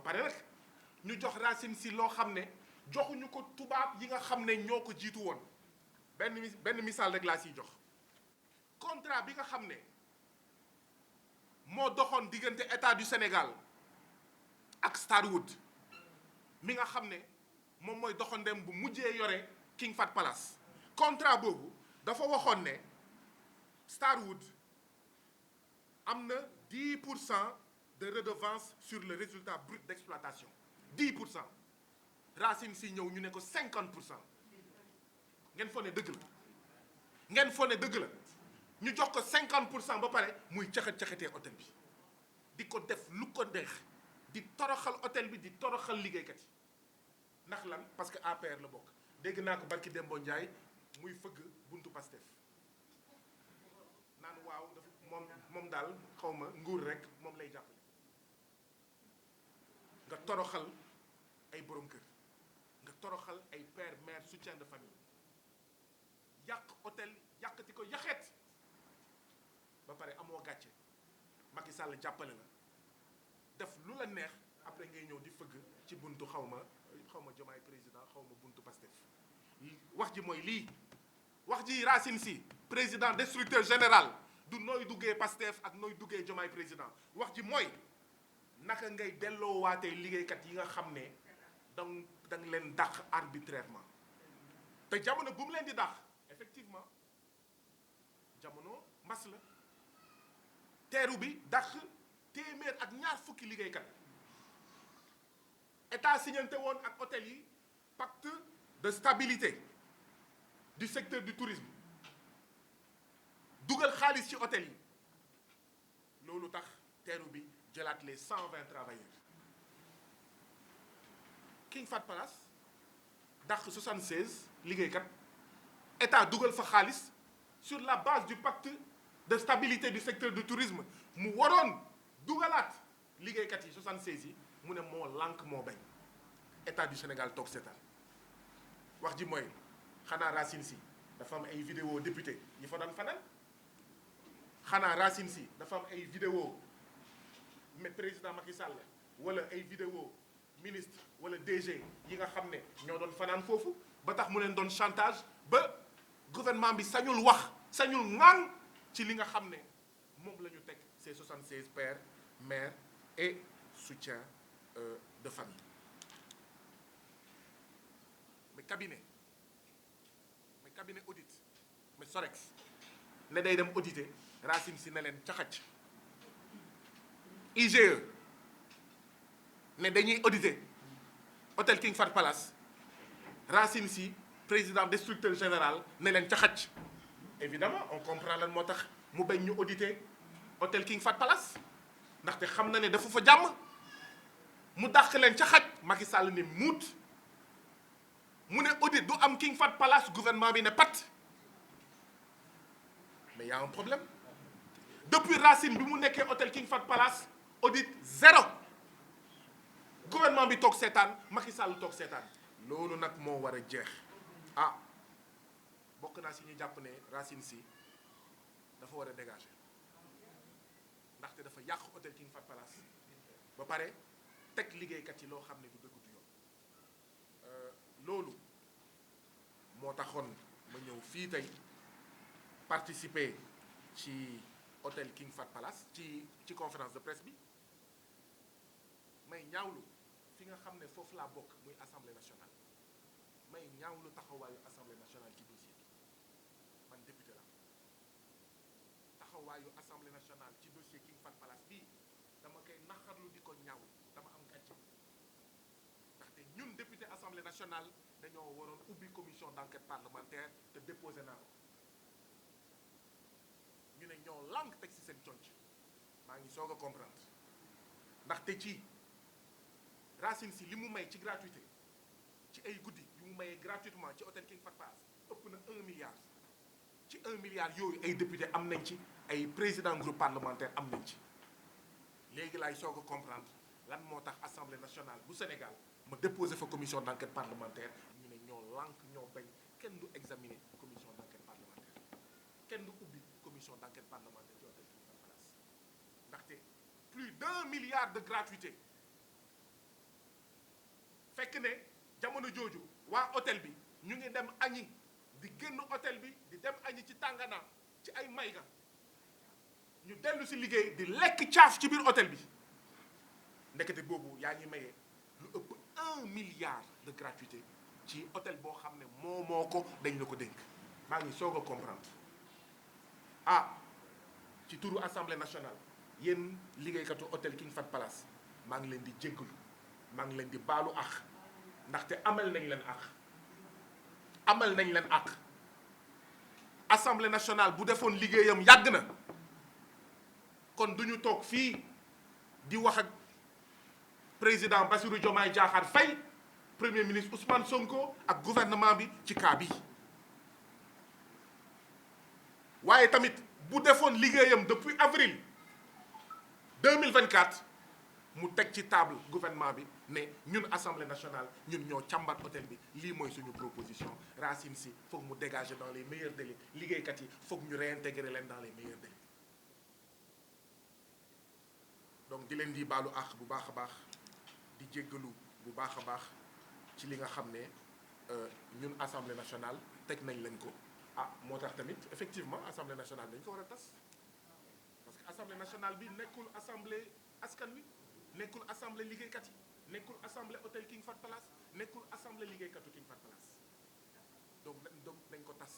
pare nag ñu jox Racine Sy loo xam ne joxuñu ko tubaab yi nga xam ne ñoo ko jiitu woon benn misaal rek laa siy jox contrat bi nga xam ne moo doxoon diggante état du Sénégal ak Starwood mi nga xam ne moom mooy doxandem bu mujjee yore King Fahd Palace contrat boobu dafa waxoon ne Starwood am na 10% de redevance sur le résultat brut d'exploitation 10%. Racine Sy ñëw ñu ne ko 50%. ngeen foog ne dëgg la ngeen foog ne dëgg la ñu jox ko 50% ba pare muy caxat-caxatee hôtel bi di ko def lu ko neex di toroxal hôtel bi di toroxal liggéeykat yi ndax lan parce que APR la bokk dégg naa ko barki Dembo Ndiaye muy fëgg buntu Pastef naan waaw dafa moom daal xawma nguur rek moom lay jàppale nga toroxal ay borom kër nga toroxal ay père mère soutien de famille yàq hôtel yàqati ko yaxeet ba pare amoo gàcce Macky Sall jàppale la def lu la neex après ngay ñëw di fëgg ci buntu xawma Diomaye président xawma buntu Pastef wax ji mooy lii wax ji Racine Sy président destructeur général du nooy duggee Pastef ak nooy duggee Diomaye président wax ji mooy naka ngay delloo waatee liggéeykat yi nga xam ne danga leen dàq arbitrairement te jamono bu mu leen di dàq effectivement jamono mbas la teeru bi dàq téeméer ak ñaar fukki liggéeykat état signante woon ak hôtel yi pacte de stabilité du secteur du tourisme dugal xaalis ci hôtel yi loolu tax teeru bi jëlaat les 120 travailleurs King Fahd Palace dàq 76 liggéeykat état dugal fa xaalis sur la base du pacte de stabilité du secteur du tourisme mu waroon dugalaat liggéeykat yi 76 yi mu ne moo lànk moo bañ état du Sénégal toog seetaan wax ji mooy xanaa Racine Sy dafa am ay vidéo député yi fa doon fanaan xanaa Racine Sy dafa am ay vidéo mais président Macky Sall wala ay vidéo ministre wala DG yi nga xam ne ñoo doon fanaan foofu ba tax mu leen doon chantage ba gouvernement bi sañul wax sañul ŋaan ci li nga xam ne moom la ñu teg ces 76 pères mères et soutien de famille mais cabinet audit mais Sorex ne day dem auditer Racine Sy ne leen caxac IGE ne dañuy auditer hôtel King Fahd Palace Racine Sy président destructeur général ne leen caxac évidemment on comprend lan moo tax mu bañ ñu auditer hôtel King Fahd Palace ndaxte xam na ne dafa fa jàmm mu dàq leen caxac Macky Sall ne muut mu ne audit du am King Fahd Palace gouvernement bi ne pat mais y a un problème depuis Racine bi mu nekkee hôtel King Fahd Palace audit zéro gouvernement bi toog seetaan Macky Sall toog seetaan loolu nag moo war a jeex ah bokk naa si ñu jàpp ne Racine Sy dafa war a dégager ndaxte dafa yàq hôtel King Fahd Palace ba pare teg liggéeykat yi loo xam ne du dëgg du yoon loolu moo taxoon ma ñëw fii tey participer ci hôtel King Fahd Palace ci conférence de presse bi may ñaawlu fi nga xam ne foofu laa bokk muy assemblée nationale may ñaawlu taxawaayu assemblée nationale ci dossier bi man député la taxawaayu assemblée nationale ci dossier King Fahd Palace bii dama koy naxarlu di ko ñaaw dama am gàcce ndaxte ñun député assemblée nationale dañoo waroon ubbi commission d'enquête parlementaire te déposé naa ko ñu ne ñoo lànk teg ci seen conc maa ngi soog a comprendre ndaxte ci Racine Sy li mu may ci gratuité ci ay guddi yu mu mayee gratuitement ci hôtel King Fahd Palace ëpp na 1 milliard ci 1 milliard yooyu ay député am nañ ci ay président groupe parlementaire am nañ ci léegi laay soog a comprendre lan moo tax assemblée nationale bu Sénégal ma déposé fa commission d'enquête parlementaire ñu ne ñoo lànk ñoo bañ kenn du examiner commission d'enquête parlementaire kenn du ubbi commission d'enquête parlementaire ci hôtel King Fahd Palace ndaxte plus d'1 milliard de gratuité fekk ne jamono jooju waa hôtel bi ñu ngi dem añi di génn hôtel bi di dem añi ci Tangana ci ay mayga ñu dellu si liggéey di lekk caaf ci biir hôtel bi ndekete boobu yaa ngi maye lu ëpp 1 milliard de gratuité ci hôtel boo xam ne moo ko dañ la ko dénk. maa ngi soog a comprendre ci turu assemblée nationale yéen liggéeykatu hôtel King Fahd Palace maa ngi leen di jéggalu maa ngi leen di baalu àq ndaxte amal nañ leen àq assemblée nationale bu defoon liggéeyam yàgg na kon duñu toog fii di wax ak président Bassirou Diomaye Diakhar Faye premier ministre Ousmane Sonko ak gouvernement bi ci cas bi waaye tamit bu defoon liggéeyam depuis avril 2024 mu teg ci table gouvernement bi ne ñun assemblée nationale ñun ñoo càmbar hôtel bi lii mooy suñu proposition Racine Sy foog mu dégager dans les meilleurs délais liggéeykat yi foog ñu réintégrer leen dans les meilleurs délais donc di leen di baalu àq bu baax a baax di jéggalu bu baax a baax ci li nga xam ne ñun assemblée nationale teg nañ leen ko moo tax tamit effectivement assemblée nationale dañ ko war a tas parce que assemblée nationale bi nekkul assemblée askan wi nekkul assemblée liggéeykat yi nekkul assemblée hôtel King Fahd Palace nekkul assemblée liggéeykatu King Fahd Palace donc dañ ko tas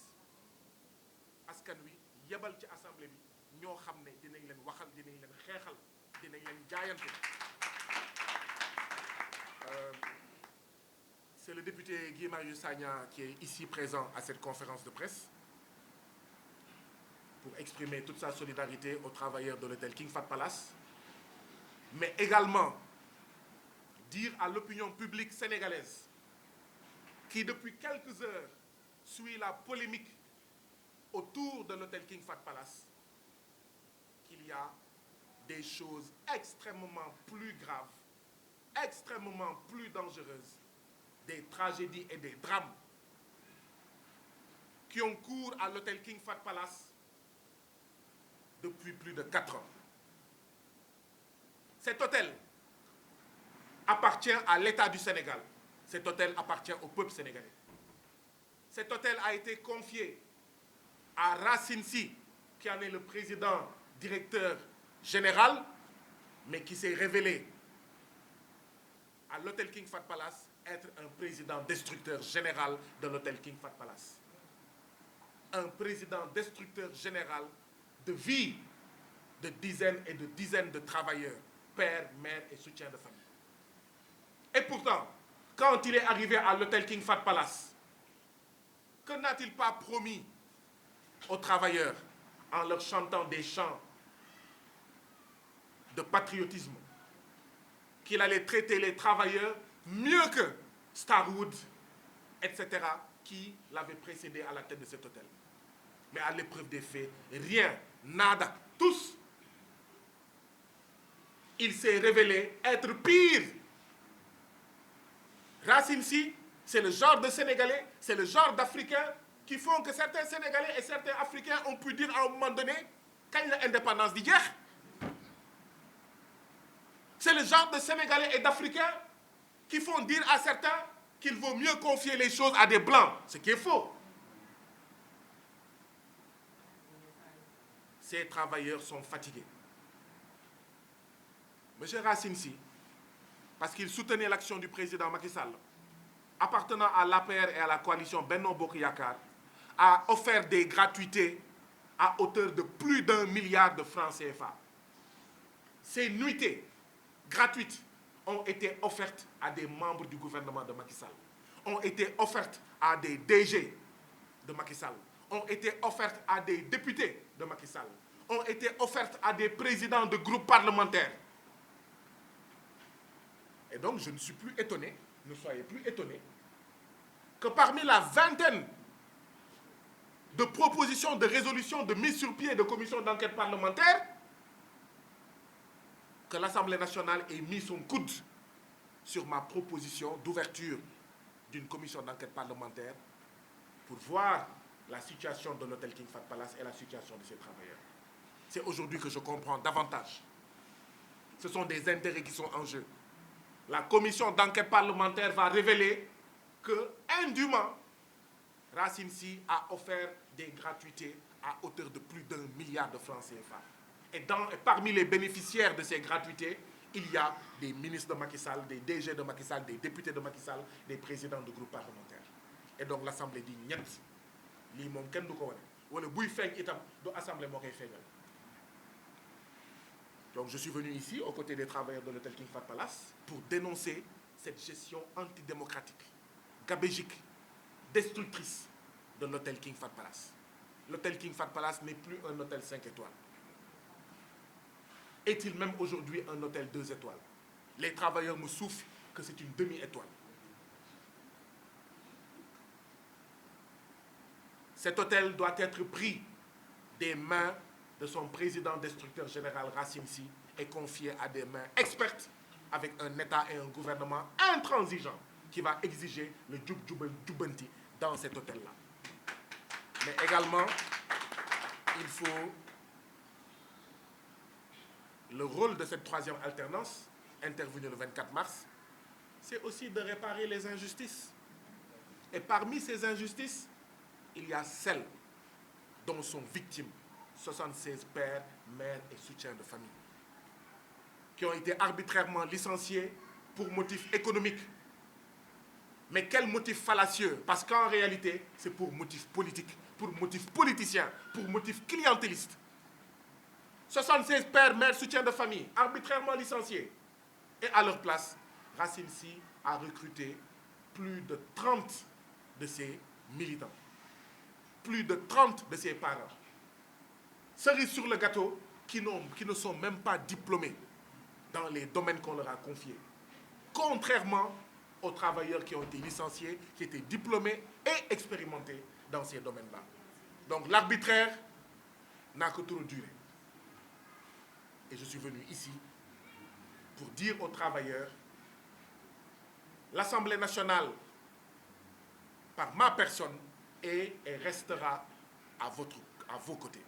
askan wi yebal ci assemblée bi ñoo xam ne dinañ leen waxal dinañ leen xeexal dinañ leen jaayante. C'est le député Guy Marius Sagna qui est ici présent à cette conférence de presse pour exprimer toute sa solidarité aux travailleurs de l'hôtel King Fahd Palace, mais également dire à l'opinion publique sénégalaise qui depuis quelques heures suit la polémique autour de l'hôtel King Fahd Palace qu'il y a des choses extrêmement plus graves, extrêmement plus dangereuses, des tragédies et des drames qui ont cours à l'hôtel King Fahd Palace depuis plus de 4 ans. Cet hôtel appartient à l'État du Sénégal. Cet hôtel appartient au peuple sénégalais. Cet hôtel a été confié à Racine Sy, qui en est le président directeur général, mais qui s'est révélé à l'hôtel King Fahd Palace être un président destructeur général de l'hôtel King Fahd Palace. Un président destructeur général de vie de dizaines et de dizaines de travailleurs, pères, mères et soutiens de famille. Et pourtant, quand il est arrivé à l'hôtel King Fahd Palace, que n'a-t-il pas promis aux travailleurs en leur chantant des chants de patriotisme, qu'il allait traiter les travailleurs mieux que Starwood, etc., qui l'avaient précédé à la tête de cet hôtel. Mais à l'épreuve des faits, rien, nada, tous. Il s'est révélé être pire. Racine Sy, c'est le genre de Sénégalais, c'est le genre d'Africains qui font que certains Sénégalais et certains Africains ont pu dire à un moment donné, quand l'indépendance di jeex. C'est le genre de Sénégalais et d'Africains qui font dire à certains qu'il vaut mieux confier les choses à des Blancs, ce qui est faux. Ces travailleurs sont fatigués. Monsieur Racine Sy, parce qu'il soutenait l'action du président Macky Sall, appartenant à l'APR et à la coalition Benno Bokk Yakaar, a offert des gratuités à hauteur de plus d'1 milliard de francs CFA. Ces nuitées gratuites ont été offertes à des membres du gouvernement de Macky Sall, ont été offertes à des DG de Macky Sall, ont été offertes à des députés de Macky Sall, ont été offertes à des présidents de groupes parlementaires. Et donc, je ne suis plus étonné, ne soyez plus étonnés, que parmi la vingtaine de propositions de résolution de mise sur pied de commissions d'enquête parlementaire, que l'Assemblée nationale ait mis son coude sur ma proposition d'ouverture d'une commission d'enquête parlementaire pour voir la situation de l'hôtel King Fahd Palace et la situation de ses travailleurs. C'est aujourd'hui que je comprends davantage. Ce sont des intérêts qui sont en jeu. la commission d'enquête parlementaire va révéler que, indûment, Racine Sy a offert des gratuités à hauteur de plus d'1 milliard de francs CFA. Et parmi les bénéficiaires de ces gratuités, il y a des ministres de Macky Sall, des DG de Macky Sall, des députés de Macky Sall, des présidents de groupes parlementaires. Et donc l'Assemblée dit ñett lii moom kenn du ko wane wala buy feeñ itam du Assemblée moo koy feeñal. Donc je suis venu ici aux côtés des travailleurs de l'hôtel King Fahd Palace pour dénoncer cette gestion antidémocratique, gabégique, destructrice de l'hôtel King Fahd Palace. L'hôtel King Fahd Palace n'est plus un hôtel 5 étoiles. Est-il même aujourd'hui un hôtel 2 étoiles? Les travailleurs me soufflent que c'est une demi-étoile. Cet hôtel doit être pris des mains de son président destructeur général Racine Sy et confié à des mains expertes avec un État et un gouvernement intransigeant qui va exiger le jubbanti dans cet hôtel-là. Mais également, il faut le rôle de cette troisième alternance, intervenue le 24 mars, c'est aussi de réparer les injustices. Et parmi ces injustices, il y a celles dont sont victimes 76 pères, mères et soutiens de famille qui ont été arbitrairement licenciés pour motifs économiques. Mais quel motif fallacieux? Parce qu'en réalité, c'est pour motifs politiques, pour motifs politiciens, pour motifs clientélistes. 76 pères, mères, soutiens de famille, arbitrairement licenciés. Et à leur place, Racine Sy a recruté plus de 30 de ses militants, plus de 30 de ses parents. Cerise sur le gâteau, qui ne sont même pas diplômés dans les domaines qu'on leur a confiés. Contrairement aux travailleurs qui ont été licenciés, qui étaient diplômés et expérimentés dans ces domaines-là. Donc l'arbitraire n'a que trop duré. Et je suis venu ici pour dire aux travailleurs, l'Assemblée nationale, par ma personne, est et restera à vos côtés.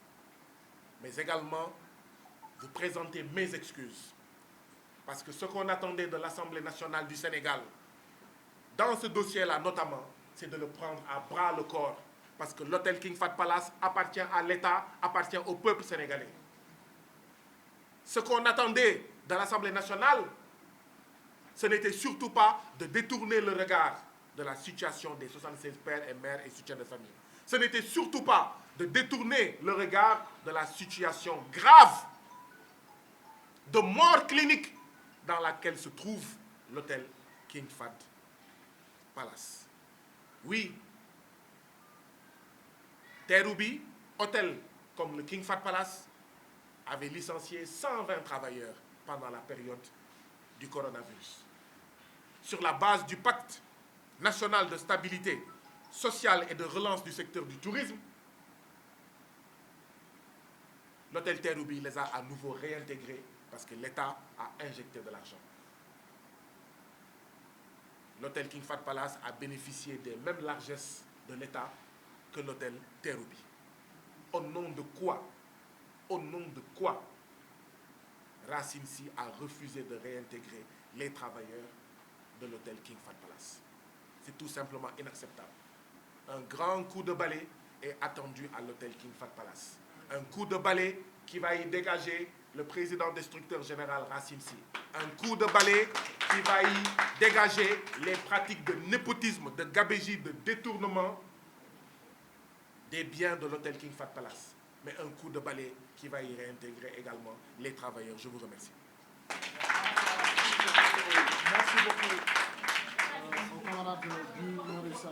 Mais également, vous présenter mes excuses. Parce que ce qu'on attendait de l'Assemblée nationale du Sénégal, dans ce dossier-là notamment, c'est de le prendre à bras le corps. Parce que l'hôtel King Fahd Palace appartient à l'État, appartient au peuple sénégalais. Ce qu'on attendait de l'Assemblée nationale, ce n'était surtout pas de détourner le regard de la situation des 76 pères et mères et soutiens de famille. Ce n'était surtout pas de détourner le regard de la situation grave de mort clinique dans laquelle se trouve l'hôtel King Fahd Palace. Oui, Terrou-Bi, hôtel comme le King Fahd Palace, avait licencié 120 travailleurs pendant la période du coronavirus. Sur la base du pacte national de stabilité sociale et de relance du secteur du tourisme, l'hôtel Terrou-Bi les a à nouveau réintégrés parce que l'État a injecté de l'argent. L'hôtel King Fahd Palace a bénéficié des mêmes largesses de l'État que l'hôtel Terrou-Bi. Au nom de quoi Racine Sy a refusé de réintégrer les travailleurs de l'hôtel King Fahd Palace? C'est tout simplement inacceptable. Un grand coup de balai est attendu à l'hôtel King Fahd Palace. Un coup de balai qui va y dégager le président destructeur général Racine Sy. Un coup de balai qui va y dégager les pratiques de népotisme, de gabégie, de détournement des biens de l'hôtel King Fahd Palace. Mais un coup de balai qui va y réintégrer également les travailleurs. Je vous remercie.